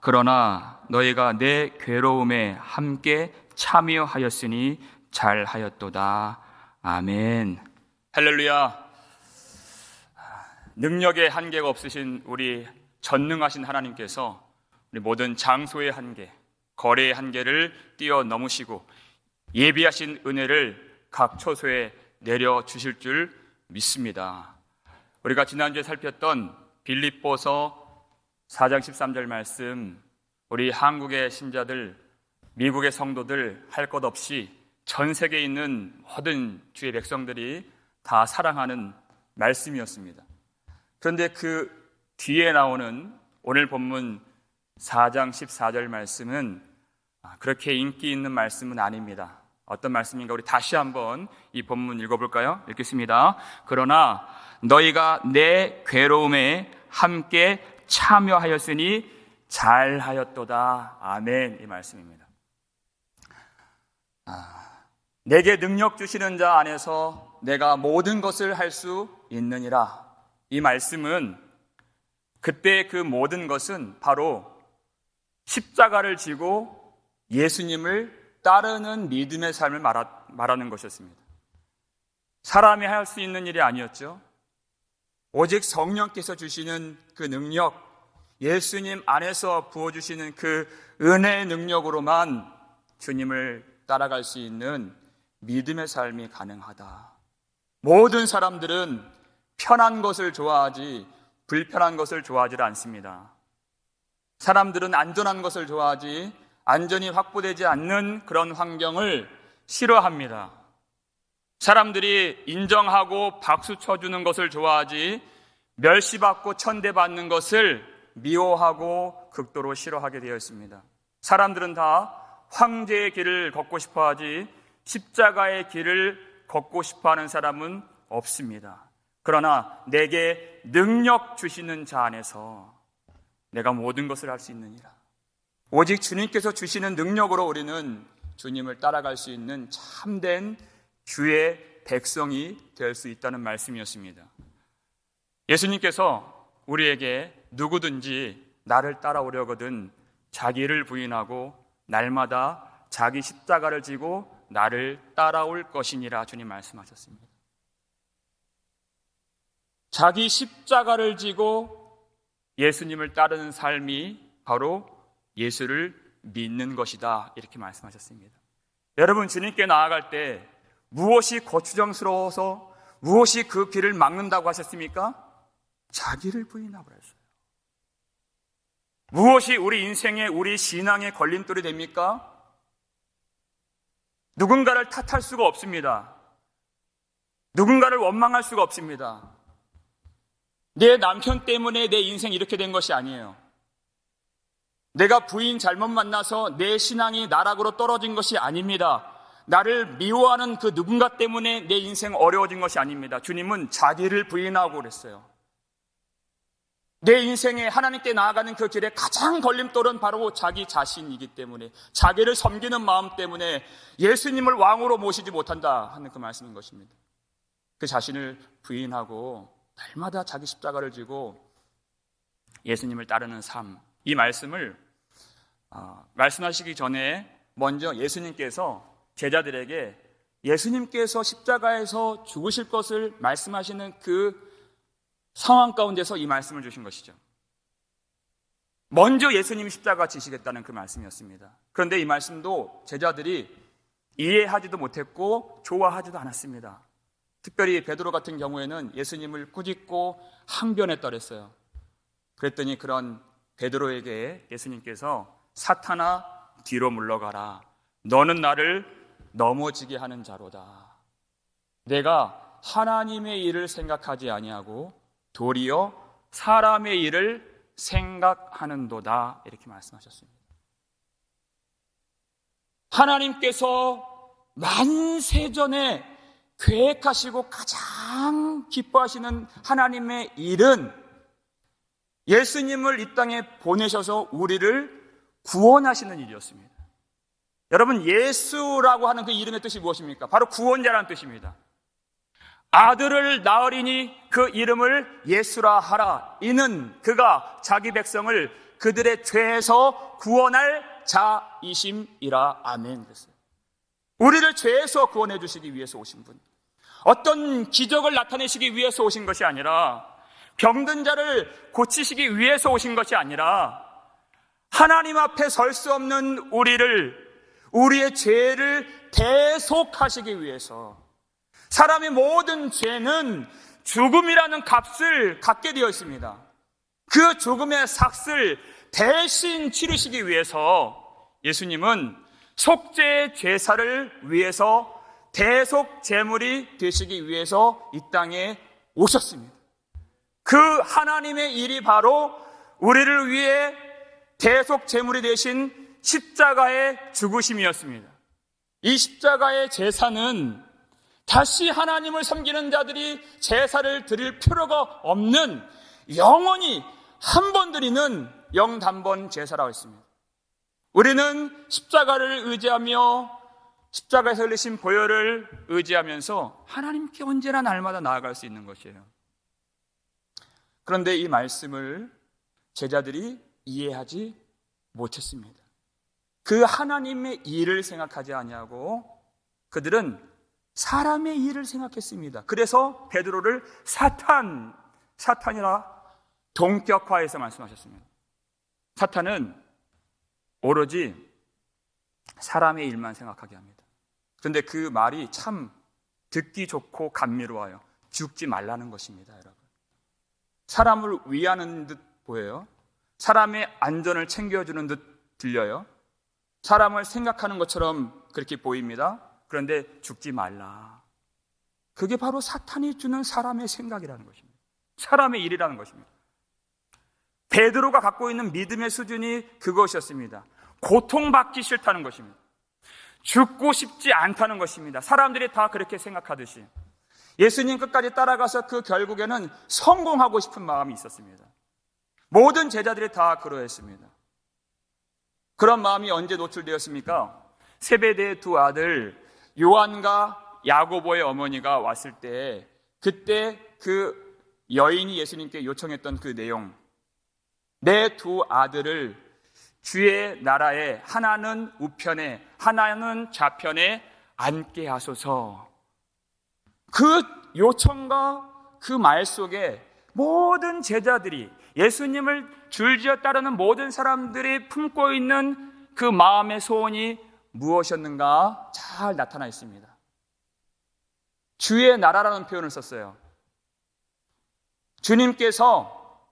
그러나 너희가 내 괴로움에 함께 참여하였으니 잘하였도다. 아멘. 할렐루야. 능력의 한계가 없으신 우리 전능하신 하나님께서 우리 모든 장소의 한계, 거리의 한계를 뛰어넘으시고 예비하신 은혜를 각 처소에 내려주실 줄 믿습니다. 우리가 지난주에 살폈던 빌립보서 4장 13절 말씀, 우리 한국의 신자들, 미국의 성도들 할 것 없이 전 세계에 있는 모든 주의 백성들이 다 사랑하는 말씀이었습니다. 그런데 그 뒤에 나오는 오늘 본문 4장 14절 말씀은 그렇게 인기 있는 말씀은 아닙니다. 어떤 말씀인가 우리 다시 한번 이 본문 읽어볼까요? 읽겠습니다. 그러나 너희가 내 괴로움에 함께 참여하였으니 잘하였도다. 아멘. 이 말씀입니다. 내게 능력 주시는 자 안에서 내가 모든 것을 할 수 있느니라. 이 말씀은 그때 그 모든 것은 바로 십자가를 지고 예수님을 따르는 믿음의 삶을 말하는 것이었습니다. 사람이 할 수 있는 일이 아니었죠. 오직 성령께서 주시는 그 능력, 예수님 안에서 부어주시는 그 은혜의 능력으로만 주님을 따라갈 수 있는 믿음의 삶이 가능하다. 모든 사람들은 편한 것을 좋아하지 불편한 것을 좋아하지 않습니다. 사람들은 안전한 것을 좋아하지 안전이 확보되지 않는 그런 환경을 싫어합니다. 사람들이 인정하고 박수 쳐주는 것을 좋아하지 멸시받고 천대받는 것을 미워하고 극도로 싫어하게 되어 있습니다. 사람들은 다 황제의 길을 걷고 싶어하지 십자가의 길을 걷고 싶어하는 사람은 없습니다. 그러나 내게 능력 주시는 자 안에서 내가 모든 것을 할 수 있느니라. 오직 주님께서 주시는 능력으로 우리는 주님을 따라갈 수 있는 참된 주의 백성이 될 수 있다는 말씀이었습니다. 예수님께서 우리에게 누구든지 나를 따라오려거든 자기를 부인하고 날마다 자기 십자가를 지고 나를 따라올 것이니라 주님 말씀하셨습니다. 자기 십자가를 지고 예수님을 따르는 삶이 바로 예수를 믿는 것이다 이렇게 말씀하셨습니다. 여러분, 주님께 나아갈 때 무엇이 거추장스러워서 무엇이 그 길을 막는다고 하셨습니까? 자기를 부인하고 그랬어요. 무엇이 우리 인생의 우리 신앙의 걸림돌이 됩니까? 누군가를 탓할 수가 없습니다. 누군가를 원망할 수가 없습니다. 내 남편 때문에 내 인생이 이렇게 된 것이 아니에요. 내가 부인 잘못 만나서 내 신앙이 나락으로 떨어진 것이 아닙니다. 나를 미워하는 그 누군가 때문에 내 인생 어려워진 것이 아닙니다. 주님은 자기를 부인하고 그랬어요. 내 인생에 하나님께 나아가는 그 길에 가장 걸림돌은 바로 자기 자신이기 때문에, 자기를 섬기는 마음 때문에 예수님을 왕으로 모시지 못한다 하는 그 말씀인 것입니다. 그 자신을 부인하고 날마다 자기 십자가를 지고 예수님을 따르는 삶, 이 말씀을 말씀하시기 전에 먼저 예수님께서 제자들에게 예수님께서 십자가에서 죽으실 것을 말씀하시는 그 상황 가운데서 이 말씀을 주신 것이죠. 먼저 예수님이 십자가 지시겠다는 그 말씀이었습니다. 그런데 이 말씀도 제자들이 이해하지도 못했고 좋아하지도 않았습니다. 특별히 베드로 같은 경우에는 예수님을 꾸짖고 항변에 떨었어요. 그랬더니 그런 베드로에게 예수님께서 사탄아 뒤로 물러가라. 너는 나를 넘어지게 하는 자로다. 내가 하나님의 일을 생각하지 아니하고 도리어 사람의 일을 생각하는도다. 이렇게 말씀하셨습니다. 하나님께서 만세전에 계획하시고 가장 기뻐하시는 하나님의 일은 예수님을 이 땅에 보내셔서 우리를 구원하시는 일이었습니다. 여러분, 예수라고 하는 그 이름의 뜻이 무엇입니까? 바로 구원자라는 뜻입니다. 아들을 낳으리니 그 이름을 예수라 하라. 이는 그가 자기 백성을 그들의 죄에서 구원할 자이심이라. 아멘. 그랬어요. 우리를 죄에서 구원해 주시기 위해서 오신 분, 어떤 기적을 나타내시기 위해서 오신 것이 아니라, 병든 자를 고치시기 위해서 오신 것이 아니라, 하나님 앞에 설 수 없는 우리의 죄를 대속하시기 위해서. 사람의 모든 죄는 죽음이라는 값을 갖게 되어 있습니다. 그 죽음의 삭을 대신 치르시기 위해서 예수님은 속죄의 제사를 위해서, 대속 제물이 되시기 위해서 이 땅에 오셨습니다. 그 하나님의 일이 바로 우리를 위해 대속 제물이 되신 십자가의 죽으심이었습니다. 이 십자가의 제사는 다시 하나님을 섬기는 자들이 제사를 드릴 필요가 없는, 영원히 한 번 드리는 영단번 제사라고 했습니다. 우리는 십자가를 의지하며 십자가에서 흘리신 보혈을 의지하면서 하나님께 언제나 날마다 나아갈 수 있는 것이에요. 그런데 이 말씀을 제자들이 이해하지 못했습니다. 그 하나님의 일을 생각하지 아니하고 그들은 사람의 일을 생각했습니다. 그래서 베드로를 사탄이라 동격화해서 말씀하셨습니다. 사탄은 오로지 사람의 일만 생각하게 합니다. 그런데 그 말이 참 듣기 좋고 감미로워요. 죽지 말라는 것입니다, 여러분. 사람을 위하는 듯 보여요. 사람의 안전을 챙겨주는 듯 들려요. 사람을 생각하는 것처럼 그렇게 보입니다. 그런데 죽지 말라. 그게 바로 사탄이 주는 사람의 생각이라는 것입니다. 사람의 일이라는 것입니다. 베드로가 갖고 있는 믿음의 수준이 그것이었습니다. 고통받기 싫다는 것입니다. 죽고 싶지 않다는 것입니다. 사람들이 다 그렇게 생각하듯이 예수님 끝까지 따라가서 그 결국에는 성공하고 싶은 마음이 있었습니다. 모든 제자들이 다 그러했습니다. 그런 마음이 언제 노출되었습니까? 세베대의 두 아들 요한과 야고보의 어머니가 왔을 때, 그때 그 여인이 예수님께 요청했던 그 내용, 내 두 아들을 주의 나라에 하나는 우편에 하나는 좌편에 앉게 하소서. 그 요청과 그 말 속에 모든 제자들이, 예수님을 줄지어 따르는 모든 사람들이 품고 있는 그 마음의 소원이 무엇이었는가 잘 나타나 있습니다. 주의 나라라는 표현을 썼어요. 주님께서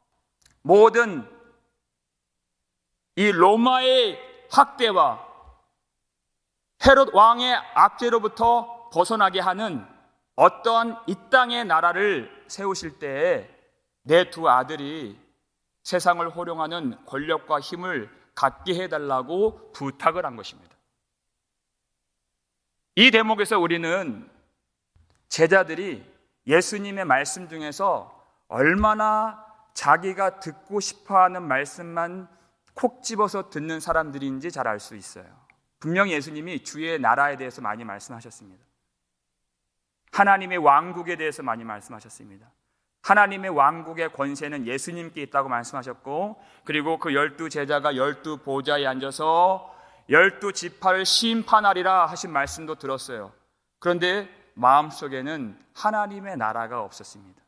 모든 이 로마의 학대와 헤롯 왕의 압제로부터 벗어나게 하는 어떠한 이 땅의 나라를 세우실 때에 내 두 아들이 세상을 호령하는 권력과 힘을 갖게 해달라고 부탁을 한 것입니다. 이 대목에서 우리는 제자들이 예수님의 말씀 중에서 얼마나 자기가 듣고 싶어하는 말씀만 콕 집어서 듣는 사람들인지 잘 알 수 있어요. 분명히 예수님이 주의 나라에 대해서 많이 말씀하셨습니다. 하나님의 왕국에 대해서 많이 말씀하셨습니다. 하나님의 왕국의 권세는 예수님께 있다고 말씀하셨고, 그리고 그 12 제자가 12 보좌에 앉아서 12 지파를 심판하리라 하신 말씀도 들었어요. 그런데 마음속에는 하나님의 나라가 없었습니다.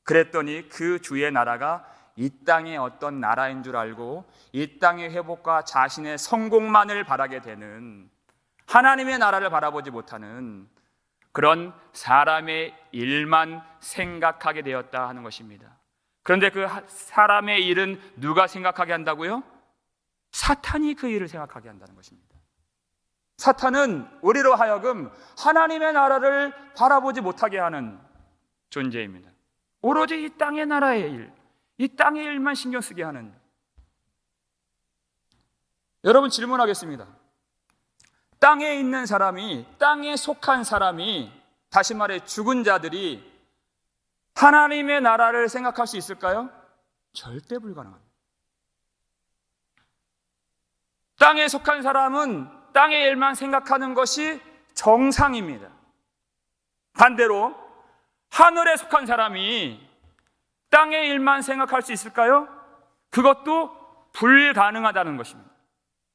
그랬더니 그 주의 나라가 이 땅의 어떤 나라인 줄 알고 이 땅의 회복과 자신의 성공만을 바라게 되는, 하나님의 나라를 바라보지 못하는 그런 사람의 일만 생각하게 되었다 하는 것입니다. 그런데 그 사람의 일은 누가 생각하게 한다고요? 사탄이 그 일을 생각하게 한다는 것입니다. 사탄은 우리로 하여금 하나님의 나라를 바라보지 못하게 하는 존재입니다. 오로지 이 땅의 나라의 일, 이 땅의 일만 신경 쓰게 하는. 여러분, 질문하겠습니다. 땅에 있는 사람이, 땅에 속한 사람이, 다시 말해 죽은 자들이 하나님의 나라를 생각할 수 있을까요? 절대 불가능합니다. 땅에 속한 사람은 땅의 일만 생각하는 것이 정상입니다. 반대로 하늘에 속한 사람이 땅의 일만 생각할 수 있을까요? 그것도 불가능하다는 것입니다.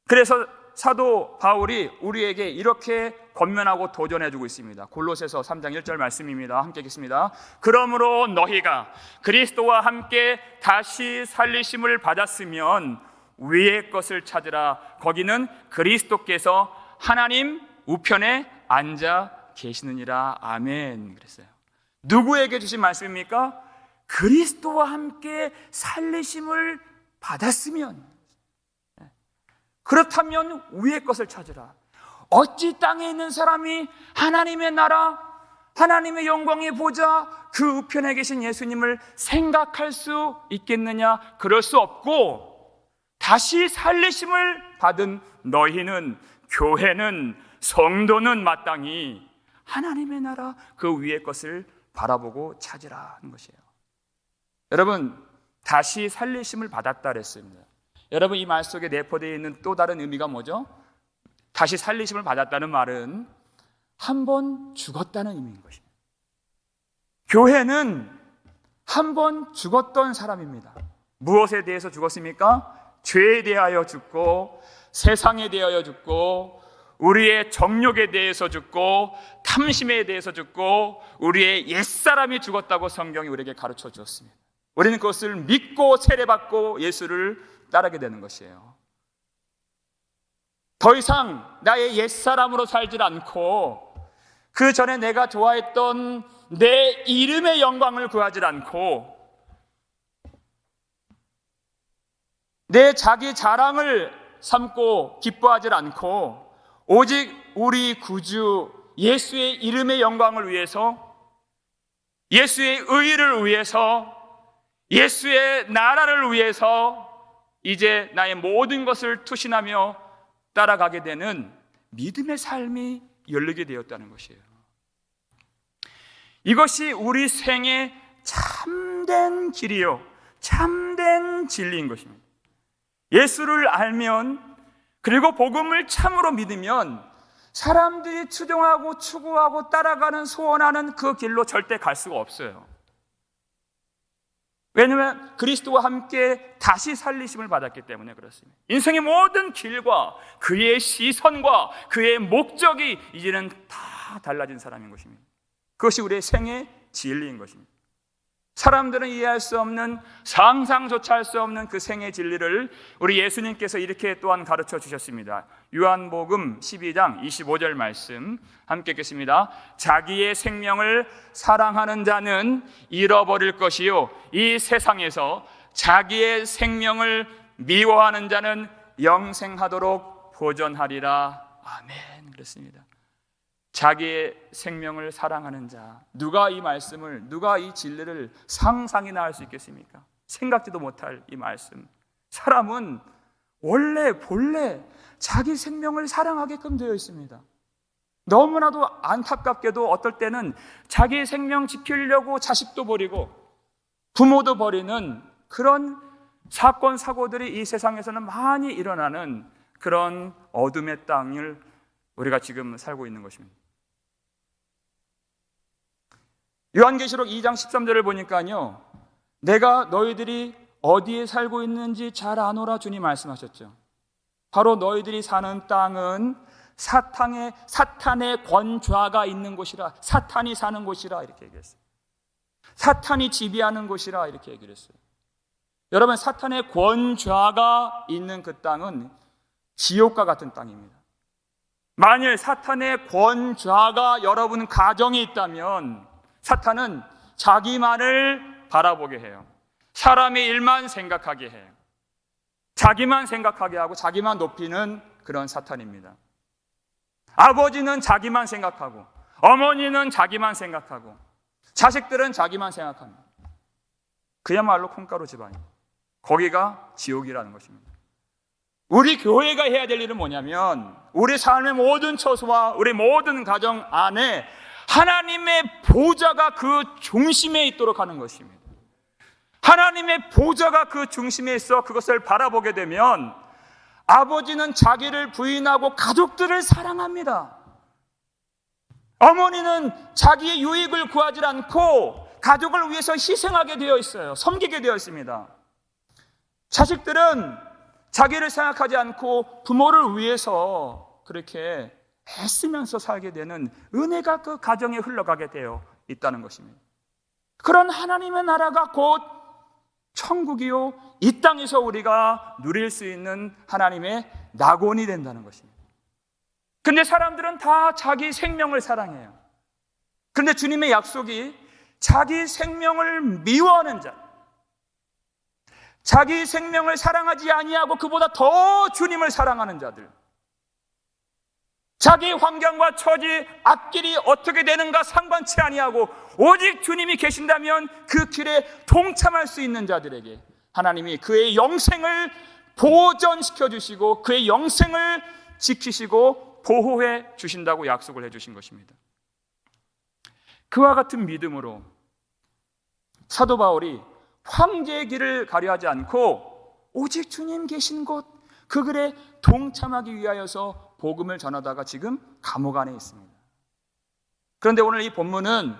그래서 사도 바울이 우리에게 이렇게 권면하고 도전해주고 있습니다. 골로새서 3장 1절 말씀입니다. 함께 읽겠습니다. 그러므로 너희가 그리스도와 함께 다시 살리심을 받았으면 위의 것을 찾으라. 거기는 그리스도께서 하나님 우편에 앉아 계시느니라. 아멘. 그랬어요. 누구에게 주신 말씀입니까? 그리스도와 함께 살리심을 받았으면, 그렇다면 위의 것을 찾으라. 어찌 땅에 있는 사람이 하나님의 나라, 하나님의 영광의 보좌, 그 우편에 계신 예수님을 생각할 수 있겠느냐? 그럴 수 없고, 다시 살리심을 받은 너희는, 교회는, 성도는 마땅히 하나님의 나라 그 위의 것을 바라보고 찾으라 하는 것이에요. 여러분, 다시 살리심을 받았다 그랬습니다. 여러분, 이 말 속에 내포되어 있는 또 다른 의미가 뭐죠? 다시 살리심을 받았다는 말은 한 번 죽었다는 의미인 것입니다. 교회는 한 번 죽었던 사람입니다. 무엇에 대해서 죽었습니까? 죄에 대하여 죽고, 세상에 대하여 죽고, 우리의 정욕에 대해서 죽고, 탐심에 대해서 죽고, 우리의 옛사람이 죽었다고 성경이 우리에게 가르쳐 주었습니다. 우리는 그것을 믿고 세례받고 예수를 따르게 되는 것이에요. 더 이상 나의 옛사람으로 살지 않고, 그 전에 내가 좋아했던 내 이름의 영광을 구하지 않고, 내 자기 자랑을 삼고 기뻐하지 않고, 오직 우리 구주 예수의 이름의 영광을 위해서, 예수의 의의를 위해서, 예수의 나라를 위해서 이제 나의 모든 것을 투신하며 따라가게 되는 믿음의 삶이 열리게 되었다는 것이에요. 이것이 우리 생의 참된 길이요, 참된 진리인 것입니다. 예수를 알면, 그리고 복음을 참으로 믿으면 사람들이 추종하고 추구하고 따라가는, 소원하는 그 길로 절대 갈 수가 없어요. 왜냐하면 그리스도와 함께 다시 살리심을 받았기 때문에 그렇습니다. 인생의 모든 길과 그의 시선과 그의 목적이 이제는 다 달라진 사람인 것입니다. 그것이 우리의 생의 진리인 것입니다. 사람들은 이해할 수 없는, 상상조차 할 수 없는 그 생의 진리를 우리 예수님께서 이렇게 또한 가르쳐 주셨습니다. 요한복음 12장 25절 말씀 함께 읽겠습니다. 자기의 생명을 사랑하는 자는 잃어버릴 것이요, 이 세상에서 자기의 생명을 미워하는 자는 영생하도록 보존하리라. 아멘. 그렇습니다. 자기의 생명을 사랑하는 자, 누가 이 말씀을, 누가 이 진리를 상상이나 할 수 있겠습니까? 생각지도 못할 이 말씀. 사람은 본래 자기 생명을 사랑하게끔 되어 있습니다. 너무나도 안타깝게도 어떨 때는 자기 생명 지키려고 자식도 버리고 부모도 버리는 그런 사건, 사고들이 이 세상에서는 많이 일어나는 그런 어둠의 땅을 우리가 지금 살고 있는 것입니다. 요한계시록 2장 13절을 보니까요, 내가 너희들이 어디에 살고 있는지 잘 아노라 주님 말씀하셨죠. 바로 너희들이 사는 땅은 사탄의 권좌가 있는 곳이라, 사탄이 사는 곳이라 이렇게 얘기했어요. 사탄이 지배하는 곳이라 이렇게 얘기를 했어요. 여러분, 사탄의 권좌가 있는 그 땅은 지옥과 같은 땅입니다. 만일 사탄의 권좌가 여러분 가정에 있다면 사탄은 자기만을 바라보게 해요. 사람의 일만 생각하게 해요. 자기만 생각하게 하고 자기만 높이는 그런 사탄입니다. 아버지는 자기만 생각하고, 어머니는 자기만 생각하고, 자식들은 자기만 생각합니다. 그야말로 콩가루 집안입니다. 거기가 지옥이라는 것입니다. 우리 교회가 해야 될 일은 뭐냐면, 우리 삶의 모든 처소와 우리 모든 가정 안에 하나님의 보좌가 그 중심에 있도록 하는 것입니다. 하나님의 보좌가 그 중심에 있어 그것을 바라보게 되면 아버지는 자기를 부인하고 가족들을 사랑합니다. 어머니는 자기의 유익을 구하지 않고 가족을 위해서 희생하게 되어 있어요. 섬기게 되어 있습니다. 자식들은 자기를 생각하지 않고 부모를 위해서 그렇게 애쓰면서 살게 되는 은혜가 그 가정에 흘러가게 되어 있다는 것입니다. 그런 하나님의 나라가 곧 천국이요, 이 땅에서 우리가 누릴 수 있는 하나님의 낙원이 된다는 것입니다. 근데 사람들은 다 자기 생명을 사랑해요. 그런데 주님의 약속이 자기 생명을 미워하는 자, 자기 생명을 사랑하지 아니하고 그보다 더 주님을 사랑하는 자들, 자기 환경과 처지, 앞길이 어떻게 되는가 상관치 아니하고 오직 주님이 계신다면 그 길에 동참할 수 있는 자들에게 하나님이 그의 영생을 보존시켜 주시고 그의 영생을 지키시고 보호해 주신다고 약속을 해 주신 것입니다. 그와 같은 믿음으로 사도 바울이 황제의 길을 가려하지 않고 오직 주님 계신 곳 그 길에 동참하기 위하여서 복음을 전하다가 지금 감옥 안에 있습니다. 그런데 오늘 이 본문은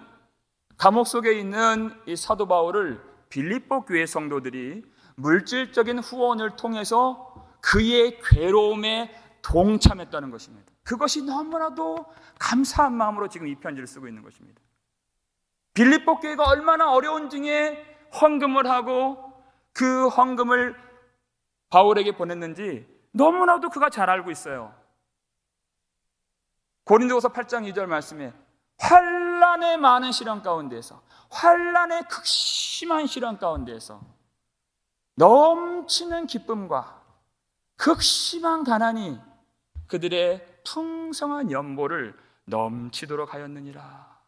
감옥 속에 있는 이 사도 바울을 빌립보 교회 성도들이 물질적인 후원을 통해서 그의 괴로움에 동참했다는 것입니다. 그것이 너무나도 감사한 마음으로 지금 이 편지를 쓰고 있는 것입니다. 빌립보 교회가 얼마나 어려운 중에 헌금을 하고 그 헌금을 바울에게 보냈는지 너무나도 그가 잘 알고 있어요. 고린도후서 8장 2절 말씀에 환난의 많은 시련 가운데에서, 환난의 극심한 시련 가운데에서 넘치는 기쁨과 극심한 가난이 그들의 풍성한 연보를 넘치도록 하였느니라.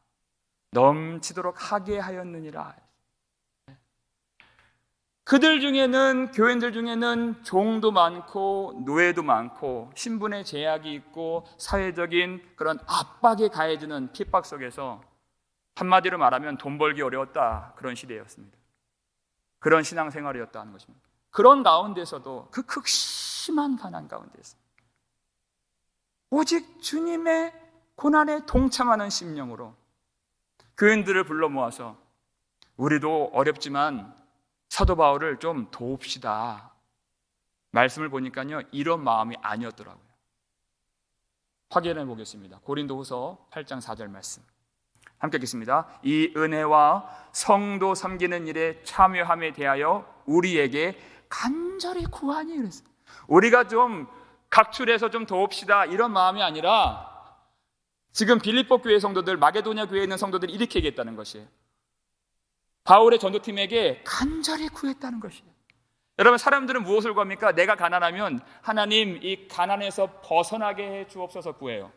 넘치도록 하게 하였느니라. 그들 중에는, 교인들 중에는 종도 많고 노예도 많고 신분의 제약이 있고 사회적인 그런 압박에 가해지는 핍박 속에서 한마디로 말하면 돈 벌기 어려웠다, 그런 시대였습니다. 그런 신앙생활이었다 하는 것입니다. 그런 가운데서도 그 극심한 가난 가운데서 오직 주님의 고난에 동참하는 심령으로 교인들을 불러 모아서 우리도 어렵지만 사도 바울을 좀 도웁시다. 말씀을 보니까요, 이런 마음이 아니었더라고요. 확인해 보겠습니다. 고린도후서 8장 4절 말씀 함께 읽겠습니다. 이 은혜와 성도 섬기는 일에 참여함에 대하여 우리에게 간절히 구하니, 그랬어요. 우리가 좀 각출해서 좀 도웁시다, 이런 마음이 아니라 지금 빌립보 교회 성도들, 마게도냐 교회에 있는 성도들이 이렇게 얘기했다는 것이에요. 바울의 전도팀에게 간절히 구했다는 것이에요. 여러분, 사람들은 무엇을 구합니까? 내가 가난하면 하나님 이 가난에서 벗어나게 해 주옵소서 구해요.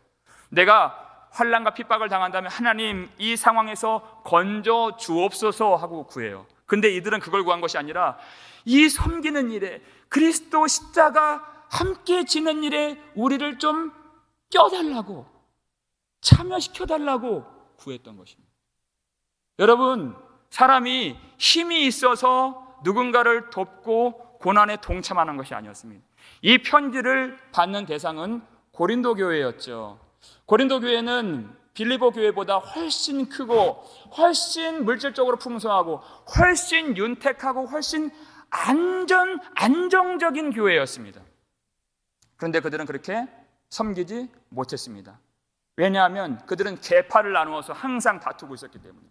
내가 환난과 핍박을 당한다면 하나님 이 상황에서 건져 주옵소서 하고 구해요. 근데 이들은 그걸 구한 것이 아니라 이 섬기는 일에, 그리스도 십자가 함께 지는 일에 우리를 좀 껴달라고, 참여시켜달라고 구했던 것입니다. 여러분, 사람이 힘이 있어서 누군가를 돕고 고난에 동참하는 것이 아니었습니다. 이 편지를 받는 대상은 고린도 교회였죠. 고린도 교회는 빌립보 교회보다 훨씬 크고 훨씬 물질적으로 풍성하고 훨씬 윤택하고 훨씬 안정적인 교회였습니다. 그런데 그들은 그렇게 섬기지 못했습니다. 왜냐하면 그들은 계파를 나누어서 항상 다투고 있었기 때문에,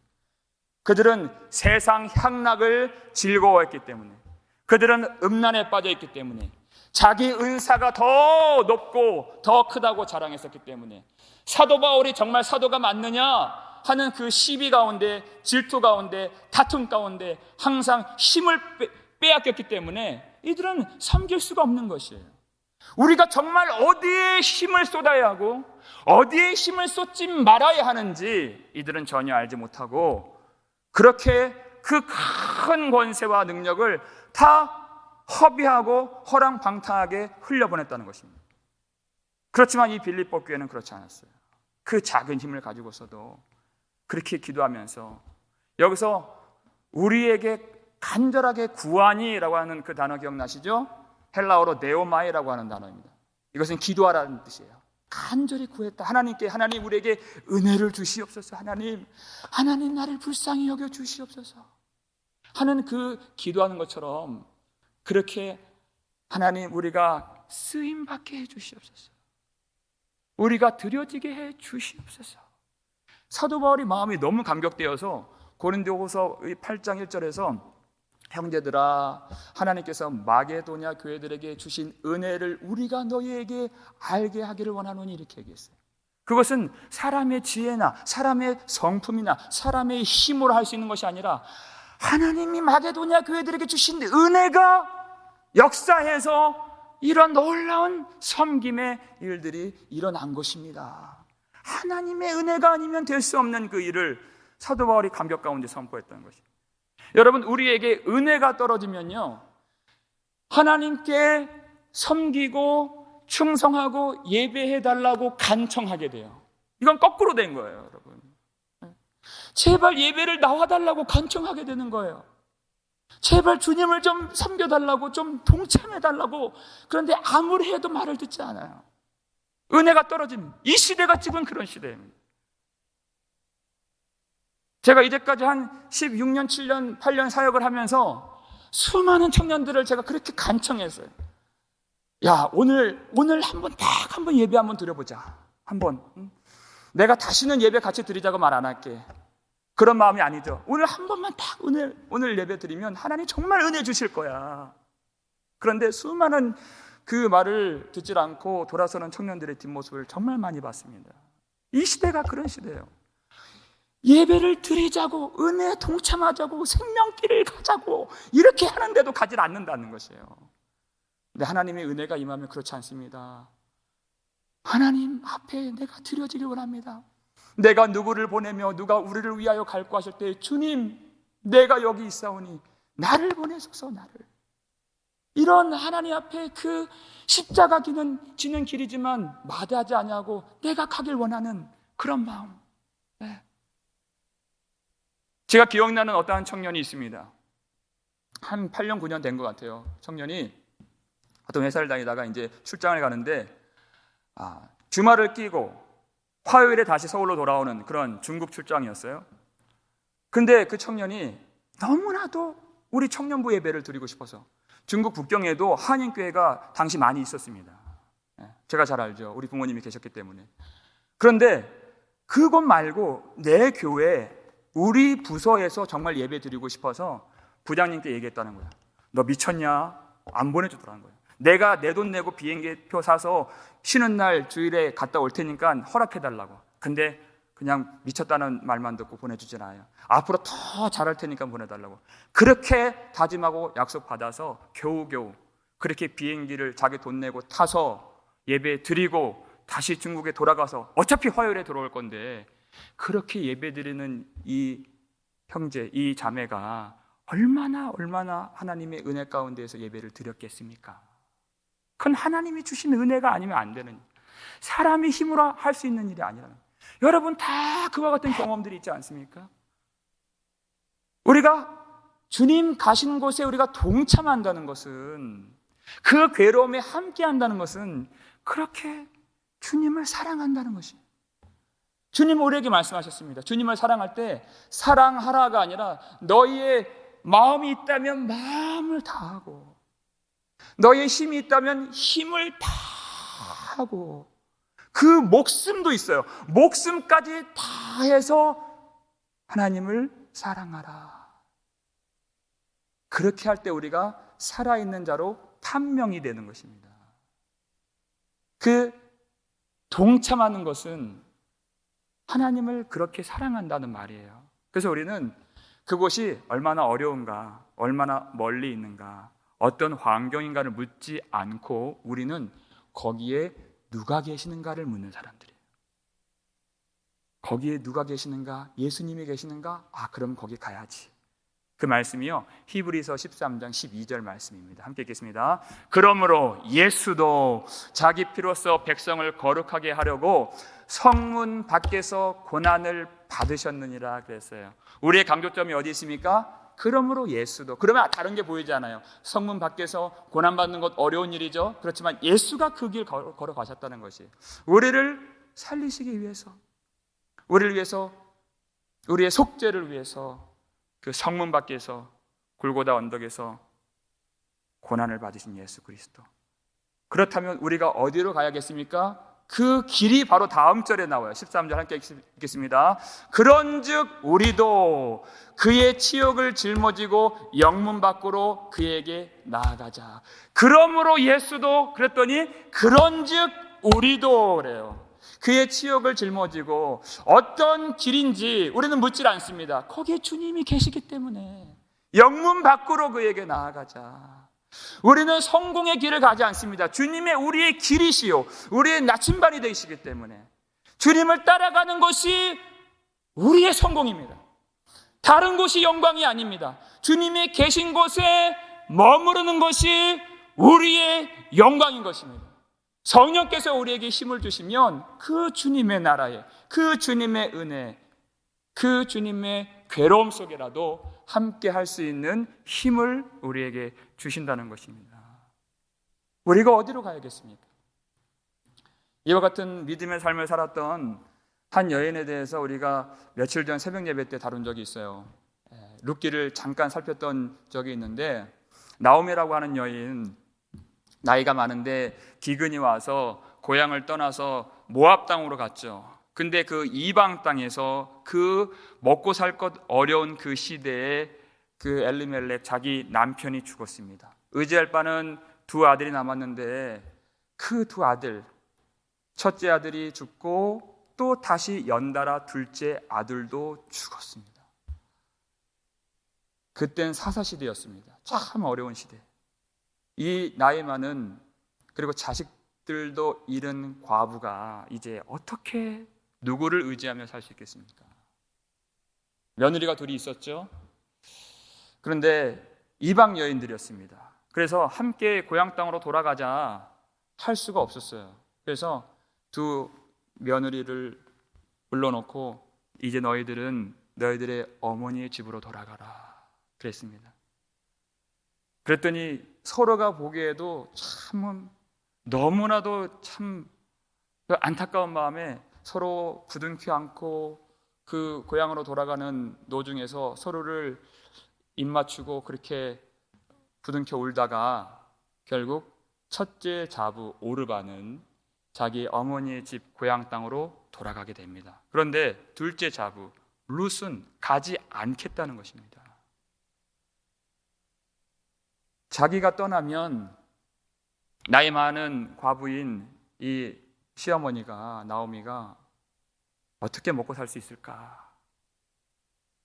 그들은 세상 향락을 즐거워했기 때문에, 그들은 음란에 빠져 있기 때문에, 자기 은사가 더 높고 더 크다고 자랑했었기 때문에, 사도 바울이 정말 사도가 맞느냐 하는 그 시비 가운데, 질투 가운데, 다툼 가운데 항상 힘을 빼앗겼기 때문에 이들은 섬길 수가 없는 것이에요. 우리가 정말 어디에 힘을 쏟아야 하고 어디에 힘을 쏟지 말아야 하는지 이들은 전혀 알지 못하고 그렇게 그 큰 권세와 능력을 다 허비하고 허랑방탕하게 흘려보냈다는 것입니다. 그렇지만 이 빌립보 교회는 그렇지 않았어요. 그 작은 힘을 가지고서도 그렇게 기도하면서, 여기서 우리에게 간절하게 구하니라고 하는 그 단어 기억나시죠? 헬라어로 네오마이라고 하는 단어입니다. 이것은 기도하라는 뜻이에요. 간절히 구했다. 하나님께, 하나님 우리에게 은혜를 주시옵소서, 하나님 나를 불쌍히 여겨 주시옵소서 하는 그 기도하는 것처럼 그렇게 하나님, 우리가 쓰임받게 해주시옵소서. 우리가 드려지게 해주시옵소서. 사도 바울이 마음이 너무 감격되어서 고린도후서 8장 1절에서 형제들아, 하나님께서 마게도냐 교회들에게 주신 은혜를 우리가 너희에게 알게 하기를 원하노니, 이렇게 얘기했어요. 그것은 사람의 지혜나 사람의 성품이나 사람의 힘으로 할 수 있는 것이 아니라 하나님이 마게도냐 교회들에게 주신 은혜가 역사해서 이런 놀라운 섬김의 일들이 일어난 것입니다. 하나님의 은혜가 아니면 될 수 없는 그 일을 사도 바울이 감격 가운데 선포했던 것입니다. 여러분, 우리에게 은혜가 떨어지면요, 하나님께 섬기고 충성하고 예배해달라고 간청하게 돼요. 이건 거꾸로 된 거예요, 여러분. 제발 예배를 나와달라고 간청하게 되는 거예요. 제발 주님을 좀 섬겨달라고, 좀 동참해달라고. 그런데 아무리 해도 말을 듣지 않아요. 은혜가 떨어진, 이 시대가 지금 그런 시대입니다. 제가 이제까지 한 16년, 7년, 8년 사역을 하면서 수많은 청년들을 제가 그렇게 간청했어요. 야, 오늘 한번 예배 한번 드려보자. 한번. 내가 다시는 예배 같이 드리자고 말 안 할게. 그런 마음이 아니죠. 오늘 한 번만 딱 오늘 예배 드리면 하나님 정말 은혜 주실 거야. 그런데 수많은 그 말을 듣질 않고 돌아서는 청년들의 뒷모습을 정말 많이 봤습니다. 이 시대가 그런 시대예요. 예배를 드리자고, 은혜에 동참하자고, 생명길을 가자고 이렇게 하는데도 가질 않는다는 것이에요. 근데 하나님의 은혜가 임하면 그렇지 않습니다. 하나님 앞에 내가 드려지길 원합니다. 내가 누구를 보내며 누가 우리를 위하여 갈고 하실 때, 주님, 내가 여기 있사오니 나를 보내소서, 나를. 이런 하나님 앞에 그 십자가 지는 길이지만 마다하지 아니하고 내가 가길 원하는 그런 마음. 네. 제가 기억나는 어떠한 청년이 있습니다. 한 8년, 9년 된 것 같아요. 청년이 어떤 회사를 다니다가 이제 출장을 가는데 주말을 끼고 화요일에 다시 서울로 돌아오는 그런 중국 출장이었어요. 근데 그 청년이 너무나도 우리 청년부 예배를 드리고 싶어서, 중국 북경에도 한인교회가 당시 많이 있었습니다. 제가 잘 알죠. 우리 부모님이 계셨기 때문에. 그런데 그것 말고 내 교회, 우리 부서에서 정말 예배 드리고 싶어서 부장님께 얘기했다는 거야. 너 미쳤냐? 안 보내주더라는 거야. 내가 내 돈 내고 비행기표 사서 쉬는 날 주일에 갔다 올 테니까 허락해달라고. 근데 그냥 미쳤다는 말만 듣고 보내주진 않아요. 앞으로 더 잘할 테니까 보내달라고. 그렇게 다짐하고 약속받아서 겨우겨우 그렇게 비행기를 자기 돈 내고 타서 예배 드리고 다시 중국에 돌아가서, 어차피 화요일에 돌아올 건데 그렇게 예배 드리는 이 형제, 이 자매가 얼마나 하나님의 은혜 가운데에서 예배를 드렸겠습니까? 그건 하나님이 주신 은혜가 아니면 안 되는, 사람의 힘으로 할 수 있는 일이 아니라는 거예요. 여러분 다 그와 같은 경험들이 있지 않습니까? 우리가 주님 가신 곳에 우리가 동참한다는 것은, 그 괴로움에 함께 한다는 것은 그렇게 주님을 사랑한다는 것이에요. 주님 우리에게 말씀하셨습니다. 주님을 사랑할 때 사랑하라가 아니라 너희의 마음이 있다면 마음을 다하고, 너희의 힘이 있다면 힘을 다하고, 그 목숨도 있어요. 목숨까지 다해서 하나님을 사랑하라. 그렇게 할 때 우리가 살아있는 자로 판명이 되는 것입니다. 그 동참하는 것은 하나님을 그렇게 사랑한다는 말이에요. 그래서 우리는 그곳이 얼마나 어려운가, 얼마나 멀리 있는가, 어떤 환경인가를 묻지 않고 우리는 거기에 누가 계시는가를 묻는 사람들이에요. 거기에 누가 계시는가? 예수님이 계시는가? 그럼 거기 가야지. 그 말씀이요, 히브리서 13장 12절 말씀입니다. 함께 읽겠습니다. 그러므로 예수도 자기 피로써 백성을 거룩하게 하려고 성문 밖에서 고난을 받으셨느니라 그랬어요. 우리의 강조점이 어디 있습니까? 그러므로 예수도. 그러면 다른 게 보이지 않아요. 성문 밖에서 고난받는 것 어려운 일이죠. 그렇지만 예수가 그 길 걸어가셨다는 것이, 우리를 살리시기 위해서, 우리를 위해서, 우리의 속죄를 위해서 그 성문 밖에서 골고다 언덕에서 고난을 받으신 예수 그리스도. 그렇다면 우리가 어디로 가야겠습니까? 그 길이 바로 다음 절에 나와요. 13절 함께 읽겠습니다. 그런즉 우리도 그의 치욕을 짊어지고 영문 밖으로 그에게 나아가자. 그러므로 예수도 그랬더니 그런즉 우리도 그래요. 그의 치욕을 짊어지고 어떤 길인지 우리는 묻질 않습니다. 거기에 주님이 계시기 때문에 영문 밖으로 그에게 나아가자. 우리는 성공의 길을 가지 않습니다. 주님의 우리의 길이시요 우리의 나침반이 되시기 때문에 주님을 따라가는 것이 우리의 성공입니다. 다른 곳이 영광이 아닙니다. 주님이 계신 곳에 머무르는 것이 우리의 영광인 것입니다. 성령께서 우리에게 힘을 주시면 그 주님의 나라에, 그 주님의 은혜, 그 주님의 괴로움 속에라도 함께 할 수 있는 힘을 우리에게 주신다는 것입니다. 우리가 어디로 가야겠습니까? 이와 같은 믿음의 삶을 살았던 한 여인에 대해서 우리가 며칠 전 새벽 예배 때 다룬 적이 있어요. 룻기를 잠깐 살폈던 적이 있는데, 나오미라고 하는 여인, 나이가 많은데 기근이 와서 고향을 떠나서 모압 땅으로 갔죠. 근데 그 이방 땅에서 그 먹고 살 것 어려운 그 시대에 그 엘리멜렉 자기 남편이 죽었습니다. 의지할 바는 두 아들이 남았는데 그 두 아들, 첫째 아들이 죽고 또 다시 연달아 둘째 아들도 죽었습니다. 그땐 사사시대였습니다. 참 어려운 시대. 이 나이 많은, 그리고 자식들도 잃은 과부가 이제 어떻게 누구를 의지하며 살 수 있겠습니까? 며느리가 둘이 있었죠. 그런데 이방 여인들이었습니다. 그래서 함께 고향 땅으로 돌아가자 할 수가 없었어요. 그래서 두 며느리를 불러놓고 이제 너희들은 너희들의 어머니의 집으로 돌아가라 그랬습니다. 그랬더니 서로가 보기에도 참 너무나도 참 안타까운 마음에 서로 부둥켜 안고 그 고향으로 돌아가는 도중에서 서로를 입맞추고 그렇게 부둥켜 울다가 결국 첫째 자부 오르바는 자기 어머니의 집 고향 땅으로 돌아가게 됩니다. 그런데 둘째 자부 룻은 가지 않겠다는 것입니다. 자기가 떠나면 나이 많은 과부인 이 시어머니가, 나오미가 어떻게 먹고 살 수 있을까?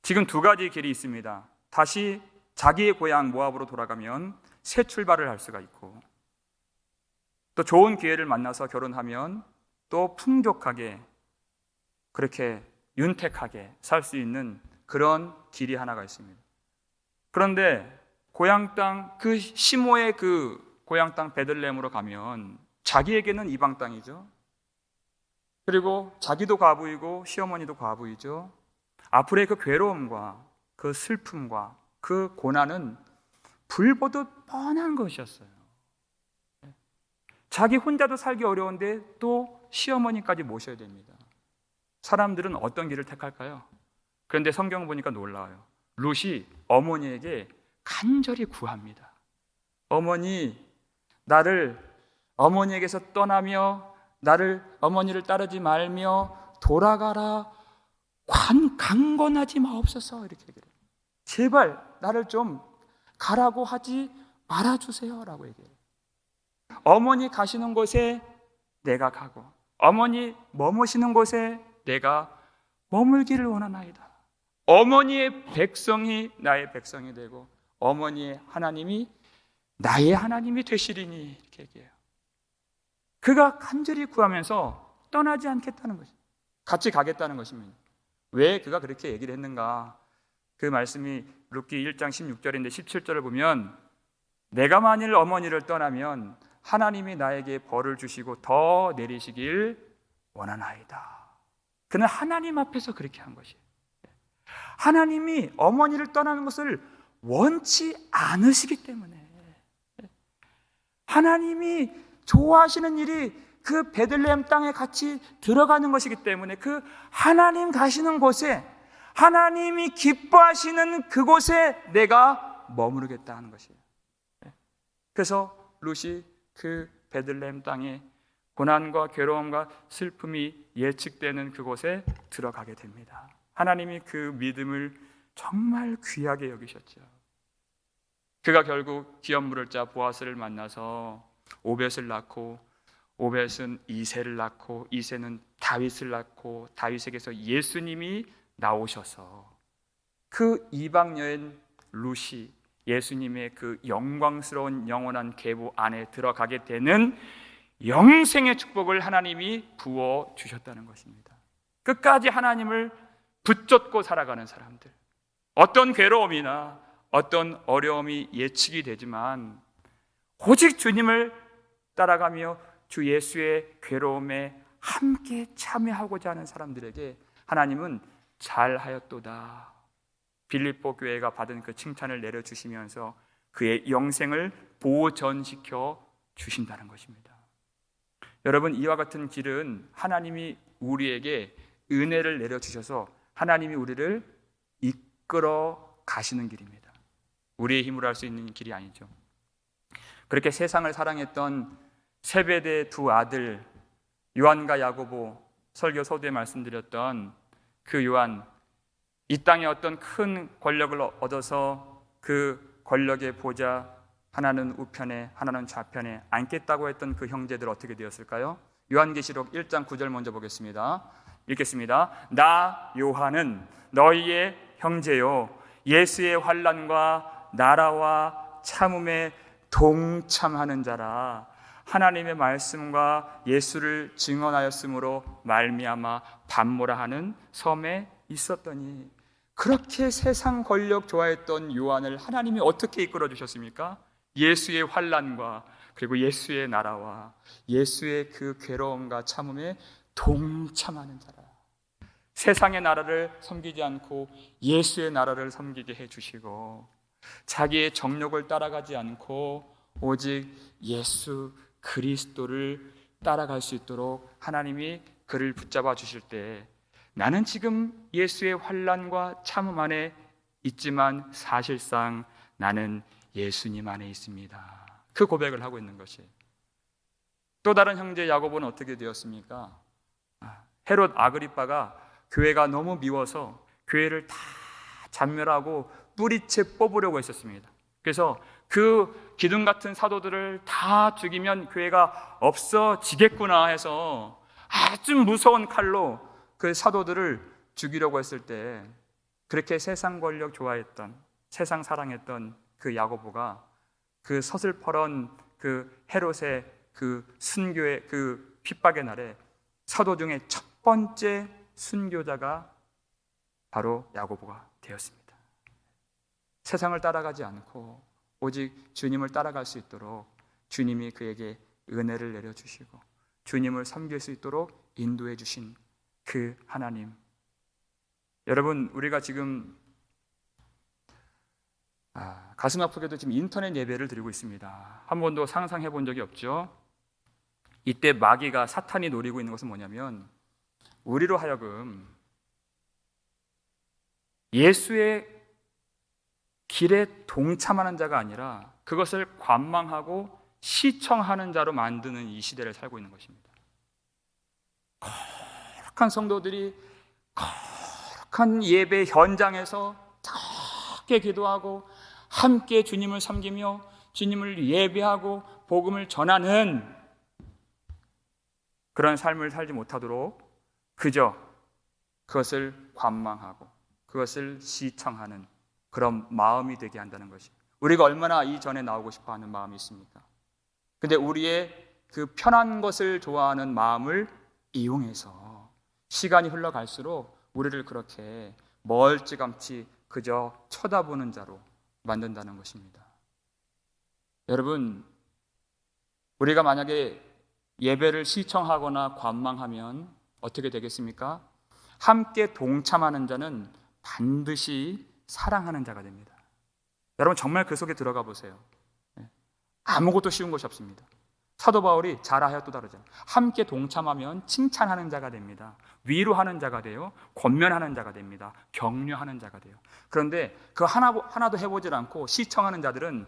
지금 두 가지 길이 있습니다. 다시 자기의 고향 모압으로 돌아가면 새 출발을 할 수가 있고, 또 좋은 기회를 만나서 결혼하면 또 풍족하게, 그렇게 윤택하게 살 수 있는 그런 길이 하나가 있습니다. 그런데 고향 땅, 그 시모의 그 고향 땅 베들레헴으로 가면 자기에게는 이방 땅이죠. 그리고 자기도 과부이고 시어머니도 과부이죠. 앞으로의 그 괴로움과 그 슬픔과 그 고난은 불보듯 뻔한 것이었어요. 자기 혼자도 살기 어려운데 또 시어머니까지 모셔야 됩니다. 사람들은 어떤 길을 택할까요? 그런데 성경 보니까 놀라워요. 룻이 어머니에게 간절히 구합니다. 어머니, 나를 어머니에게서 떠나며 나를 어머니를 따르지 말며 돌아가라, 강권하지 마옵소서, 이렇게 얘기해요. 제발 나를 좀 가라고 하지 말아주세요 라고 얘기해요. 어머니 가시는 곳에 내가 가고 어머니 머무시는 곳에 내가 머물기를 원하나이다. 어머니의 백성이 나의 백성이 되고 어머니의 하나님이 나의 하나님이 되시리니, 이렇게 얘기해요. 그가 간절히 구하면서 떠나지 않겠다는 것입니다. 같이 가겠다는 것입니다. 왜 그가 그렇게 얘기를 했는가? 그 말씀이 룻기 1장 16절인데 17절을 보면 내가 만일 어머니를 떠나면 하나님이 나에게 벌을 주시고 더 내리시길 원하나이다. 그는 하나님 앞에서 그렇게 한 것이에요. 하나님이 어머니를 떠나는 것을 원치 않으시기 때문에, 하나님이 좋아하시는 일이 그 베들레헴 땅에 같이 들어가는 것이기 때문에 그 하나님 가시는 곳에, 하나님이 기뻐하시는 그곳에 내가 머무르겠다 하는 것이에요. 그래서 룻이 그 베들레헴 땅에 고난과 괴로움과 슬픔이 예측되는 그곳에 들어가게 됩니다. 하나님이 그 믿음을 정말 귀하게 여기셨죠. 그가 결국 기업 물을 자 보아스를 만나서 오벳을 낳고, 오벳은 이새를 낳고, 이새는 다윗을 낳고, 다윗에게서 예수님이 나오셔서 그 이방 여인 룻이 예수님의 그 영광스러운 영원한 계보 안에 들어가게 되는 영생의 축복을 하나님이 부어 주셨다는 것입니다. 끝까지 하나님을 붙잡고 살아가는 사람들, 어떤 괴로움이나 어떤 어려움이 예측이 되지만 오직 주님을 따라가며 주 예수의 괴로움에 함께 참여하고자 하는 사람들에게 하나님은 잘하였도다. 빌립보 교회가 받은 그 칭찬을 내려주시면서 그의 영생을 보전시켜 주신다는 것입니다. 여러분, 이와 같은 길은 하나님이 우리에게 은혜를 내려주셔서 하나님이 우리를 이끌어 가시는 길입니다. 우리의 힘으로 할 수 있는 길이 아니죠. 그렇게 세상을 사랑했던 세베대의 두 아들 요한과 야고보, 설교 서두에 말씀드렸던 그 요한, 이 땅에 어떤 큰 권력을 얻어서 그 권력의 보좌, 하나는 우편에 하나는 좌편에 앉겠다고 했던 그 형제들 어떻게 되었을까요? 요한계시록 1장 9절 먼저 보겠습니다. 읽겠습니다. 나 요한은 너희의 형제요 예수의 환난과 나라와 참음에 동참하는 자라. 하나님의 말씀과 예수를 증언하였으므로 말미암아 반모라 하는 섬에 있었더니, 그렇게 세상 권력 좋아했던 요한을 하나님이 어떻게 이끌어 주셨습니까? 예수의 환난과 그리고 예수의 나라와 예수의 그 괴로움과 참음에 동참하는 자라. 세상의 나라를 섬기지 않고 예수의 나라를 섬기게 해주시고, 자기의 정욕을 따라가지 않고 오직 예수 그리스도를 따라갈 수 있도록 하나님이 그를 붙잡아 주실 때, 나는 지금 예수의 환난과 참음 안에 있지만 사실상 나는 예수님 안에 있습니다. 그 고백을 하고 있는 것이. 또 다른 형제 야고보는 어떻게 되었습니까? 헤롯 아그리빠가 교회가 너무 미워서 교회를 다 잔멸하고 뿌리채 뽑으려고 했었습니다. 그래서 그 기둥 같은 사도들을 다 죽이면 교회가 없어지겠구나 해서 아주 무서운 칼로 그 사도들을 죽이려고 했을 때, 그렇게 세상 권력 좋아했던, 세상 사랑했던 그 야고보가 그 서슬퍼런 그 헤롯의 그 순교의 그 핍박의 날에 사도 중에 첫 번째 순교자가 바로 야고보가 되었습니다. 세상을 따라가지 않고 오직 주님을 따라갈 수 있도록 주님이 그에게 은혜를 내려주시고 주님을 섬길 수 있도록 인도해 주신 그 하나님. 여러분, 우리가 지금 가슴 아프게도 지금 인터넷 예배를 드리고 있습니다. 한 번도 상상해 본 적이 없죠. 이때 마귀가, 사탄이 노리고 있는 것은 뭐냐면, 우리로 하여금 예수의 길에 동참하는 자가 아니라 그것을 관망하고 시청하는 자로 만드는 이 시대를 살고 있는 것입니다. 거룩한 성도들이 거룩한 예배 현장에서 작게 기도하고 함께 주님을 섬기며 주님을 예배하고 복음을 전하는 그런 삶을 살지 못하도록 그저 그것을 관망하고 그것을 시청하는 그런 마음이 되게 한다는 것이, 우리가 얼마나 이전에 나오고 싶어하는 마음이 있습니까? 근데 우리의 그 편한 것을 좋아하는 마음을 이용해서 시간이 흘러갈수록 우리를 그렇게 멀찌감치 그저 쳐다보는 자로 만든다는 것입니다. 여러분, 우리가 만약에 예배를 시청하거나 관망하면 어떻게 되겠습니까? 함께 동참하는 자는 반드시 사랑하는 자가 됩니다. 여러분, 정말 그 속에 들어가 보세요. 아무것도 쉬운 것이 없습니다. 사도 바울이 잘하였도다 그러잖아요. 함께 동참하면 칭찬하는 자가 됩니다. 위로하는 자가 돼요. 권면하는 자가 됩니다. 격려하는 자가 돼요. 그런데 그 하나도 해보질 않고 시청하는 자들은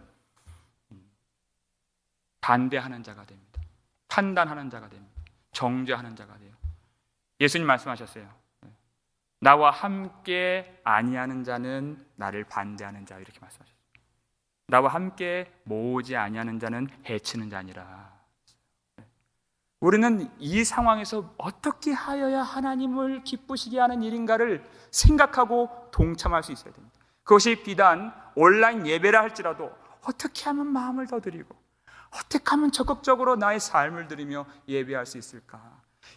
반대하는 자가 됩니다. 판단하는 자가 됩니다. 정죄하는 자가 돼요. 예수님 말씀하셨어요. 나와 함께 아니하는 자는 나를 반대하는 자, 이렇게 말씀하셨어요. 나와 함께 모으지 아니하는 자는 해치는 자니라. 우리는 이 상황에서 어떻게 하여야 하나님을 기쁘시게 하는 일인가를 생각하고 동참할 수 있어야 됩니다. 그것이 비단 온라인 예배라 할지라도 어떻게 하면 마음을 더 드리고 어떻게 하면 적극적으로 나의 삶을 드리며 예배할 수 있을까?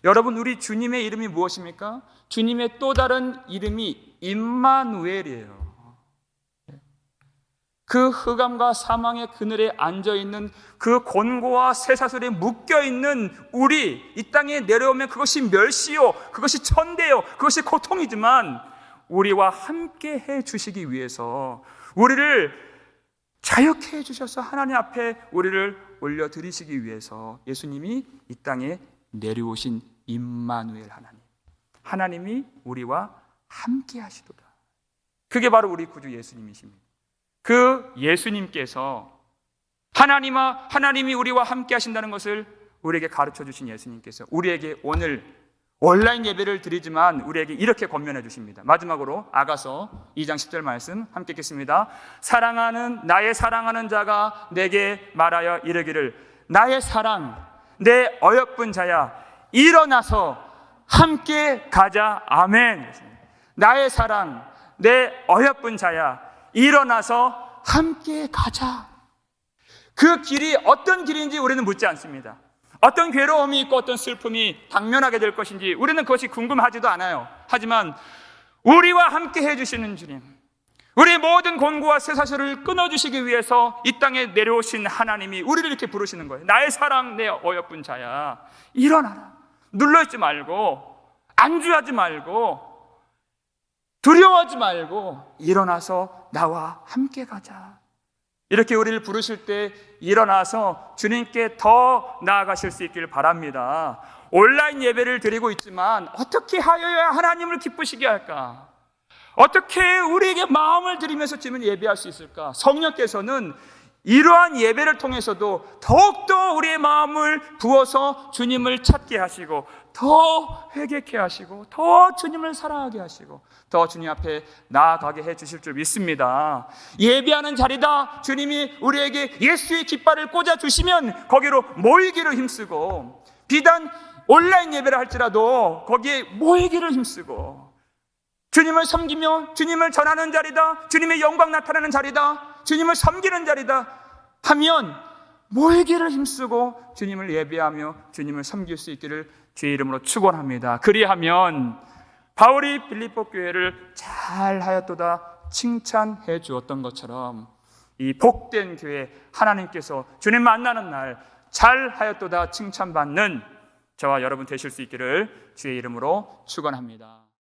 여러분, 우리 주님의 이름이 무엇입니까? 주님의 또 다른 이름이 임마누엘이에요. 그 흑암과 사망의 그늘에 앉아있는 그 곤고와 쇠사슬에 묶여있는 우리, 이 땅에 내려오면 그것이 멸시요, 그것이 천대요, 그것이 고통이지만 우리와 함께 해주시기 위해서, 우리를 자유케 해주셔서 하나님 앞에 우리를 올려드리시기 위해서 예수님이 이 땅에 내려오신 임마누엘 하나님, 하나님이 우리와 함께 하시도다. 그게 바로 우리 구주 예수님이십니다. 그 예수님께서 하나님이 우리와 함께 하신다는 것을 우리에게 가르쳐 주신 예수님께서 우리에게 오늘 온라인 예배를 드리지만 우리에게 이렇게 권면해 주십니다. 마지막으로 아가서 2장 10절 말씀 함께 읽겠습니다. 나의 사랑하는 자가 내게 말하여 이르기를, 나의 사랑, 내 어여쁜 자야, 일어나서 함께 가자. 아멘. 나의 사랑, 내 어여쁜 자야, 일어나서 함께 가자. 그 길이 어떤 길인지 우리는 묻지 않습니다. 어떤 괴로움이 있고 어떤 슬픔이 당면하게 될 것인지 우리는 그것이 궁금하지도 않아요. 하지만 우리와 함께 해주시는 주님, 우리의 모든 곤고와 쇠사슬을 끊어주시기 위해서 이 땅에 내려오신 하나님이 우리를 이렇게 부르시는 거예요. 나의 사랑, 내 어여쁜 자야, 일어나라. 눌러있지 말고, 안주하지 말고, 두려워하지 말고 일어나서 나와 함께 가자. 이렇게 우리를 부르실 때 일어나서 주님께 더 나아가실 수 있기를 바랍니다. 온라인 예배를 드리고 있지만 어떻게 하여야 하나님을 기쁘시게 할까? 어떻게 우리에게 마음을 드리면서 주님을 예배할 수 있을까? 성령께서는 이러한 예배를 통해서도 더욱더 우리의 마음을 부어서 주님을 찾게 하시고 더 회개케 하시고 더 주님을 사랑하게 하시고 더 주님 앞에 나아가게 해 주실 줄 믿습니다. 예배하는 자리다. 주님이 우리에게 예수의 깃발을 꽂아 주시면 거기로 모이기를 힘쓰고, 비단 온라인 예배를 할지라도 거기에 모이기를 힘쓰고, 주님을 섬기며 주님을 전하는 자리다, 주님의 영광 나타나는 자리다, 주님을 섬기는 자리다 하면 모이기를 힘쓰고 주님을 예배하며 주님을 섬길 수 있기를 주의 이름으로 축원합니다. 그리하면 바울이 빌립보 교회를 잘하였도다 칭찬해 주었던 것처럼 이 복된 교회, 하나님께서 주님 만나는 날 잘하였도다 칭찬받는 저와 여러분 되실 수 있기를 주의 이름으로 축원합니다.